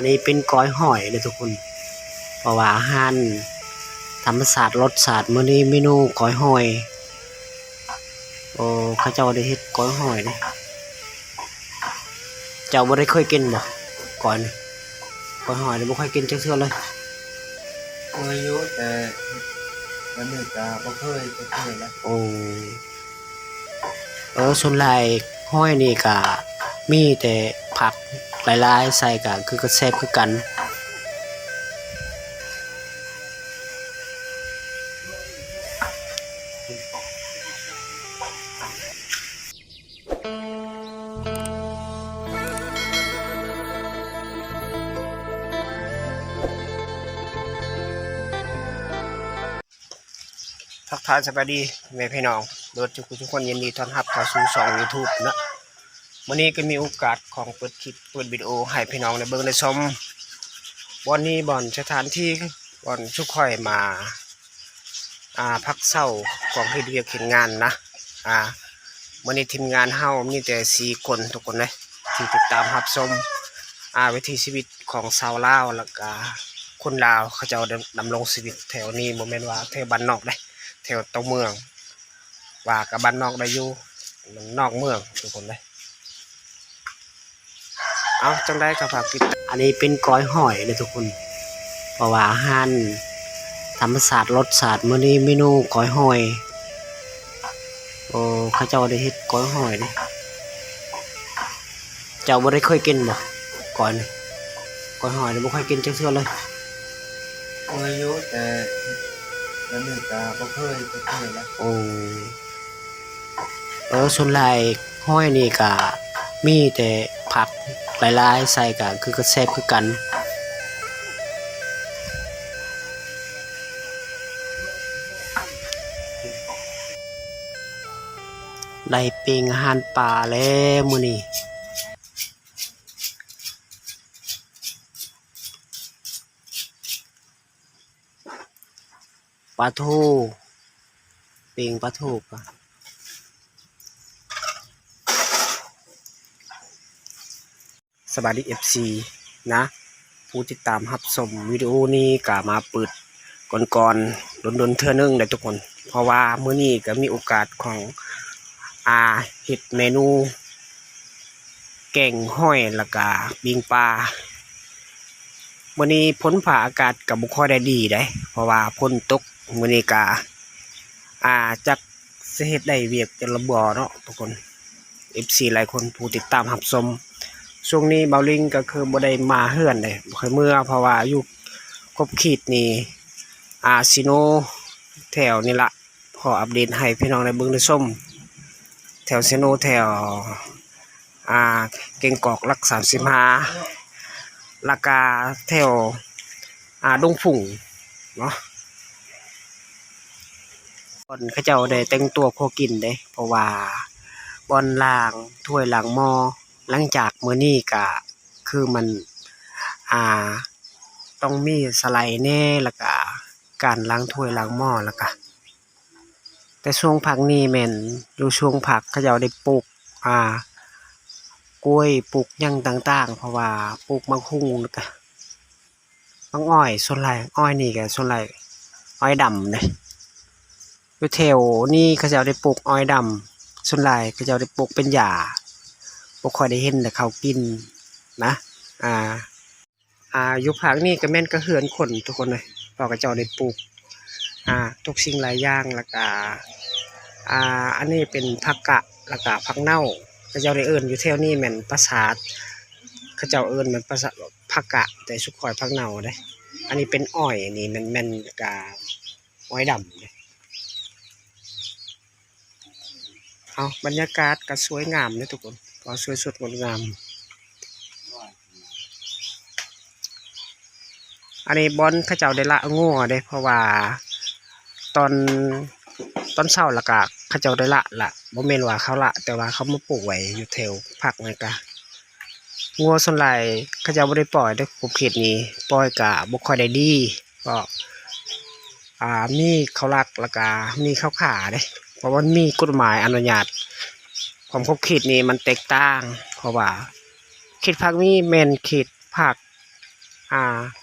อันนี้เป็นก้อยหอยเลยทุกคนเพราะว่าอาหารธรรมศาสตร์รสศาสตร์มื้อนี้เมนูก้อยหอยโอ้เขาเจ้าได้เฮ็ดก้อยหอยเด้เจ้าบ่ได้เคยกินบ่ก้อยนี่ก้อยหอยนี่บ่เคยกินจักเทื่อเลยเคยอยู่แต่มันนี่ก็บ่เคยแล้วโอ้ส่วนหลายหอยนี่ก็มีแต่ผักหลายๆใส่ก็คือก็แซ่บคือกันทักทายสวัสดีแม่พี่น้องโดยทุกคนยินดีต้อนรับเข้าสู่ช่อง YouTube นะวันนี้ก็มีโอกาสของเปิดคลิปเปิดวิดีโอให้พี่น้องได้เบิ่งได้ชมวันนี้บ่อนสถานที่บ่อนชุกค่อยมาพักเช้าของเฮ็ดเวียกเฮ็ดงานนะวันนี้ทีมงานเฮามีแต่4คนทุกคนเลยที่ติดตามรับชมวิถีชีวิตของชาวลาวแล้วก็คนลาวเขาเจ้าดำรงชีวิตแถวนี้บ่แม่นว่าแถวบ้านนอกเด้แถวตัวเมืองว่ากับบ้านนอกได้อยู่มันนอกเมืองทุกคนเลยเอาจังได้กับฝากติดอันนี้เป็นก้อยหอยเลยทุกคนเพราะว่าอาหารธรรมศาสตร์รสศาสตร์มื้อนี้เมนูก้อยหอยโอ้เขาเจ้าได้เฮ็ดก้อยหอยเด้เจ้าบ่ได้เคยกินบ่ก้อยนี่ก้อยหอยนี่บ่เคยกินจักเทื่อเลยเคยอยู่แต่มันนี่ก็บ่เคยแล้วโอ้ส่วนหลายหอยนี่ก็มีแต่ผักหลายๆใส่ก็คือก็แซ่บคือกันได้ปิ้งอาหารป่าแล้วมื้อนี้ปลาทูปิ้งปลาทูป่ะสวัสดี FC นะผู้ติดตามรับชมวิดีโอนี้ก็มาเปิดก่อนดนเทื่อนึงได้ทุกคนเพราะว่ามื้อนี้ก็มีโอกาสของเฮ็ดเมนูแกงห้อยแล้วก็ปิ้งปลามื้อนี้ฝนฟ้าอากาศก็บ่ค่อยได้ดีเด้เพราะว่าฝนตกมื้อนี้ก็จักสิเฮ็ดได้เวียกจังละบ่เนาะทุกคน FC หลายคนผู้ติดตามรับชมช่วงนี้เบาลิงก็คือบ่ได้มาเฮือนเลยบ่ค่อยเมื่อเพราะว่าอยู่ครบขีดนี่ซิโนแถวนี่ละพออัปเดตให้พี่น้องได้เบิ่งได้ชมแถวซิโนแถวเก่งกอกหลัก35ราคาแถวดงฝุ่งเนาะคนเขาเจ้าได้แต่งตัวพอกินเด้เพราะว่าบอนล้างถ้วยล้างหม้อหลังจากมื้อนี้ก็คือมันต้องมีสไลด์แน่แล้วก็การล้างถ้วยล้างหม้อแล้วก็แต่ช่วงพักนี้แม่นอยู่ช่วงพักเขาเจ้าได้ปลูกกล้วยปลูกหยังต่างๆเพราะว่าปลูกมังคุดแล้วก็มังอ้อยส่วนหลายอ้อยนี่ก็ส่วนหลายอ้อยดำเด้อยู่แถวนี้เขาเจ้าได้ปลูกอ้อยดำส่วนหลายเขาเจ้าได้ปลูกเป็นหญ้าบ่ค่อยได้เห็นแต่เขากินนะอยู่ภาคนี้ก็แม่นก็เฮือนคนทุกคนเลยเพราะเขาเจ้าได้ปลูกทุกสิ่งหลายอย่างแล้วก็อันนี้เป็นผักกะแล้วก็ผักเน่าเขาเจ้าได้เอิ้นอยู่แถวนี้แม่นภาษาเขาเจ้าเอิ้นมันภาษาผักกะแต่สุข่อยผักเน่าเด้อันนี้เป็นอ้อยนี่มันแม่นกะอ้อยดำเด้เอาบรรยากาศก็สวยงามเลยทุกคนก็สวยสดงดงามอันนี้บอนเขาเจ้าได้ละงัวเด้เพราะว่าตอนเช้าละกะเขาเจ้าได้ละบ่แม่นว่าเขาละแต่ว่าเขามาปลูกไว้อยู่แถวภาคนั่นกะงัวส่วนใหญ่เขาเจ้าบ่ได้ปล่อยเด้กบเขตนี้ปล่อยกะบ่ค่อยได้ดีก็มีเขาลักแล้วก็มีเขาขาเด้เพราะว่ามีกฎหมายอนุญาตความครบเขตนี้มันแตกต่างเพราะว่าเขตภาคนี้แม่นเขตภาค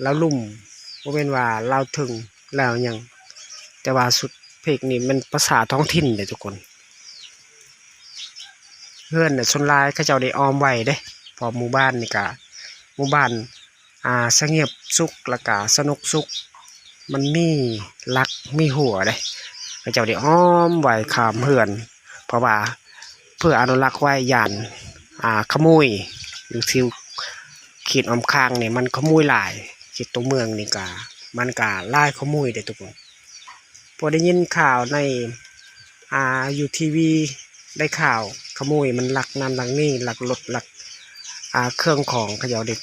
แล้วลุ่มบ่แม่นว่าเราถึงแล้วหยังแต่ว่าสุดเพลงนี่มันภาษาท้องถิ่นเด้ทุกคนเฮือนน่ะส่วนหลายเขาเจ้าได้ออมไว้เด้เพอหมู่บ้านนี่ก็หมู่บ้านสงบสุขแล้วก็สนุกสุขมันมีรักมีหัวเด้เขาเจ้าได้ออมไว้ข้ามเฮือน เพราะว่าเพื่ออนุรักษ์ไว้ย่านขโมยอยู่ที่เขตออมข้างเนี่ยมันขโมยหลายเขตตัวเมืองนี่ก็มันก็หลายขโมยได้ทุกคนพอได้ยินข่าวในอยู่ทีวีได้ข่าวขโมยมันลักนั่นลักนี่ลักรถลักเครื่องของเขาเอาเด็ก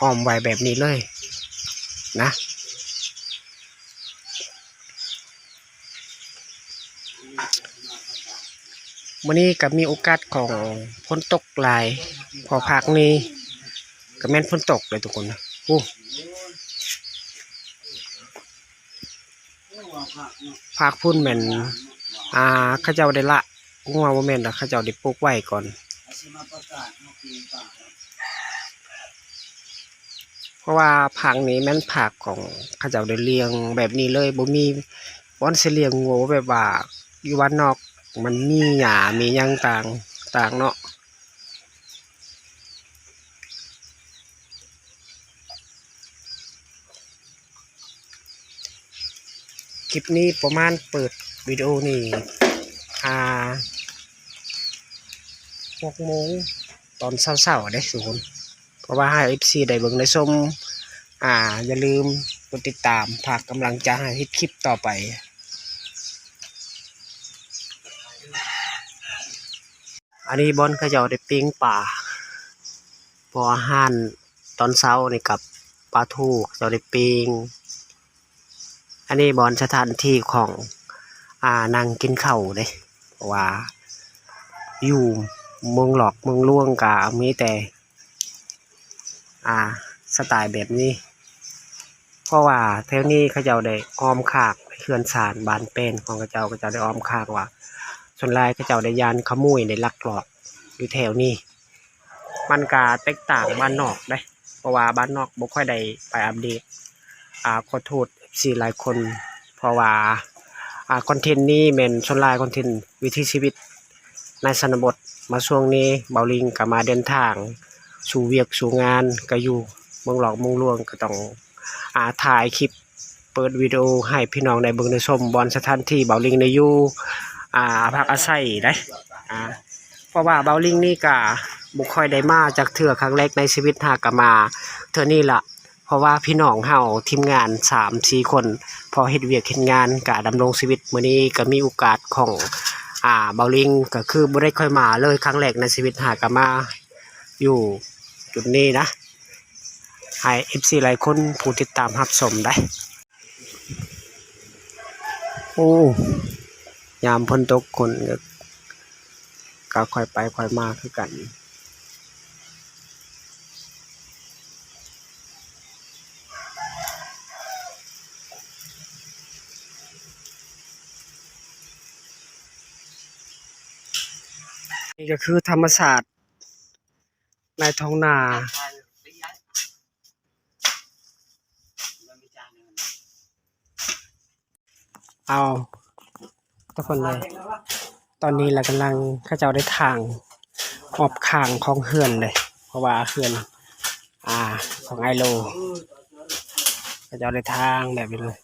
อ้อมไว้แบบนี้เลยนะวันนี้ก็มีโอกาสของฝนตกหลายพอภาคนี้ก็แม่นฝนตกเลยทุกคนนะโอ้ภาคพุ่นแม่นเขาเจ้าได้ละงัวว่าแม่นดอกเขาเจ้าได้ปลูกไว้ก่อนเพราะว่าผักนี้แม่นผักของเขาเจ้าได้เลี้ยงแบบนี้เลยบ่มีบ่อนสิเลี้ยงงัวแบบว่าอยู่บ้านนอกมันมีหญ้ามีหยังต่างเนาะคลิปนี้ประมาณเปิดวิดีโอนี่6 โมงตอนเช้าๆได้ทุกคนเพราะว่าให้ FC ได้เบิ่งได้ชมอย่าลืมกดติดตามฝากกำลังใจให้เฮ็ดคลิปต่อไปอันนี้บอนเขาเจ้าได้ปิ้งป่าพออาหารตอนเช้านี่กับปลาทูเจ้าได้ปิ้งอันนี้บอนสถานที่ของนั่งกินข้าวเด้เพราะว่าอยู่เมืองหลอกเมืองล่วงกะมีแต่สไตล์แบบนี้เพราะว่าแถวนี้เขาเจ้าได้อ้อมคากเขื่อนสารบานเป็นของเขาเจ้าได้อ้อมคากว่าส่วนหลายเขาเจ้าได้ยานขโมยได้ลักลอบอยู่แถวนี้มันก็แตกต่างบ้านนอกได้เพราะว่าบ้านนอกบ่ค่อยได้ไปอัปเดตขอโทษสี่หลายคนเพราะว่าคอนเทนต์นี้เป็นส่วนหลายคอนเทนต์วิถีชีวิตในชนบทมาช่วงนี้เบาลิงก็มาเดินทางสู่เวียกสู่งานก็อยู่เมืองหลอกเมืองลวงก็ต้องถ่ายคลิปเปิดวิดีโอให้พี่น้องได้เบิ่งได้ชมบอนสถานที่เบาลิงได้อยู่พักอาศัยได้เพราะว่าเบาลิงนี่ก็บ่ค่อยได้มาจากเทื่อครั้งแรกในชีวิตหากมาเทื่อนี้ล่ะเพราะว่าพี่น้องเฮาทีมงาน 3-4 คนพอเฮ็ดเวียกเฮ็ดงานก็ดำรงชีวิตมื้อนี้ก็มีโอกาสของเบาลิงก็คือบ่ได้ค่อยมาเลยครั้งแรกในชีวิตหากมาอยู่จุดนี้นะให้ FC หลายคนผู้ติดตามรับชมได้โอ้ยามฝนตกคนก็ค่อยไปค่อยมาคือกันนี่ก็คือธรรมศาสตร์ในท้องนาเอาทุกคนเลยตอนนี้เรากำลังเข้าเจ้าได้ทางออบข้างของเฮือนเลยเพราะว่าเฮือนของไอโลเข้าเจ้าได้ทางแบบนี้เลย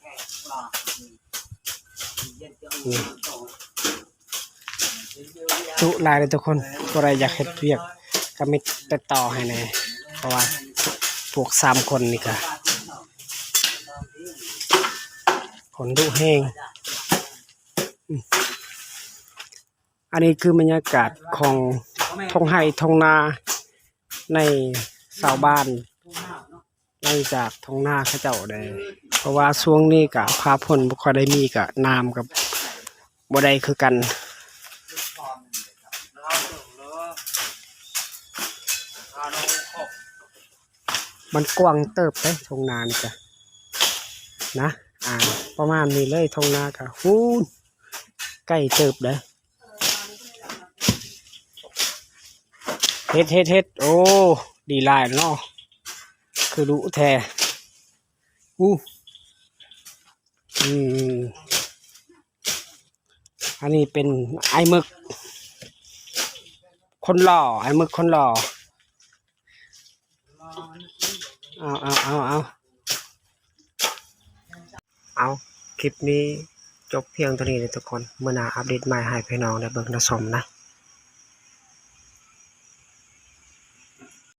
จุลายเลยทุกคนก็เลยอยากเฮ็ดเวียกก็ไม่ติดต่อให้แน่เพราะว่าพวก3 คนนี่ก็คนดุแห้งอันนี้คือบรรยากาศของท้องไร่ท้องนาในชาวบ้านหลังจากท้องนาเขาเจ้าได้เพราะว่าช่วงนี้ก็ฟ้าฝนบ่ค่อยได้มีก็น้ำกับบ่ได้คือกันมันกว้างเติบได้ท้องนานี่จ้ะนะประมาณนี้เลยท้องนาก็ฮู้ใกล้เติบเด้เฮ็ดโอ้ดีหลายเนาะคือดุแท้ อู้อืมอันนี้เป็นไอ้หมึกคนหล่อไอ้หมึกคนหล่อเอาคลิปนี้จบเพียงเท่านี้เลยทุกคนเมื่อหน้าอัปเดตใหม่ให้พี่น้องได้เบิ่งได้ชมนะ